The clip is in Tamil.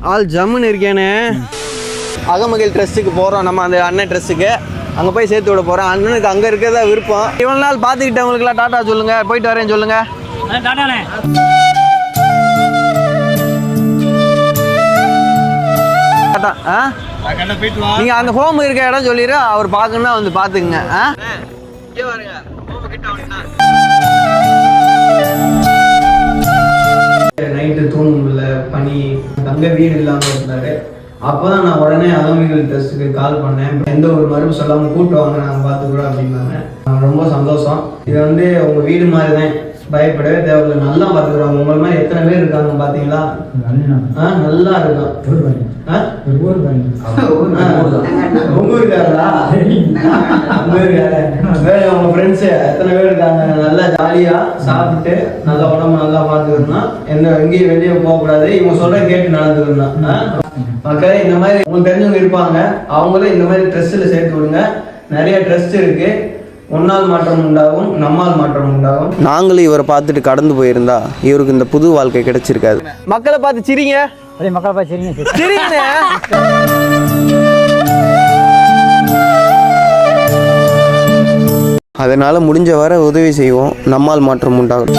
ஆள் ஜம்முன்னு இருக்கேனே. அகமகிழ் ட்ரெஸ்ஸுக்கு போகிறோம், நம்ம அந்த அண்ணன் ட்ரெஸ்ஸுக்கு அங்கே போய் சேர்த்து விட போகிறோம். அண்ணனுக்கு அங்கே இருக்கிறதா விருப்பம். இவ்வளோ நாள் பார்த்துக்கிட்டவங்களுக்குலாம் டாட்டா சொல்லுங்கள், போயிட்டு வரேன்னு சொல்லுங்கள். டாட்டாண்ணே. டாட்டா. நீங்கள் அங்கே ஹோம் இருக்க இடம் சொல்லிடு, அவர் பார்க்கணுன்னா வந்து பார்த்துக்குங்க. நைட்டு தூணும்ல பனி, தங்க வீடு இல்லாமல் இருந்தாரு. அப்போதான் நான் உடனே அகமகிழ் ட்ரெஸ்ஸுக்கு கால் பண்ணேன். எந்த ஒரு மறுப்பு சொல்லாமல் கூட்டு வாங்க, நாங்கள் பார்த்துக்குறோம் அப்படின்னாங்க. ரொம்ப சந்தோஷம். இது வந்து உங்கள் வீடு மாதிரி தான், பயப்படவே தேவையில்லை. நல்லா பார்த்துக்குறாங்க. உங்களை மாதிரி எத்தனை பேர் இருக்காங்க பார்த்தீங்களா? நல்லா இருக்கும். உங்க இருக்காங்களா? உங்க ஃப்ரெண்ட்ஸு எத்தனை பேர் இருக்காங்க? நல்லா ஜாலியாக சாப்பிட்டு நல்லா உடம்பு நல்லா பார்த்துக்கணும். எங்கேயும் வெளியே போகக்கூடாது. இவங்க சொல்ற கேட்டு நடந்துக்கணும். மக்களே, இந்த மாதிரி உங்களுக்கு தெரிஞ்சவங்க இருப்பாங்க, அவங்களும் இந்த மாதிரி ட்ரெஸ்ஸில் சேர்த்து விடுங்க. நிறைய ட்ரெஸ் இருக்கு. ஒன்னால் மாற்றம் உண்டாகும், நம்மால் மாற்றம் உண்டாகும். நாங்களும் இவரை பார்த்துட்டு கடந்து போயிருந்தா இவருக்கு இந்த புது வாழ்க்கை கிடைச்சிருக்காது. மக்களை பார்த்து சிரிங்க. மக்களை பார்த்து சிரிங்க. சிரிங்க. அதனால முடிஞ்ச வரை உதவி செய்வோம், நம்மால் மாற்றம் உண்டாகும்.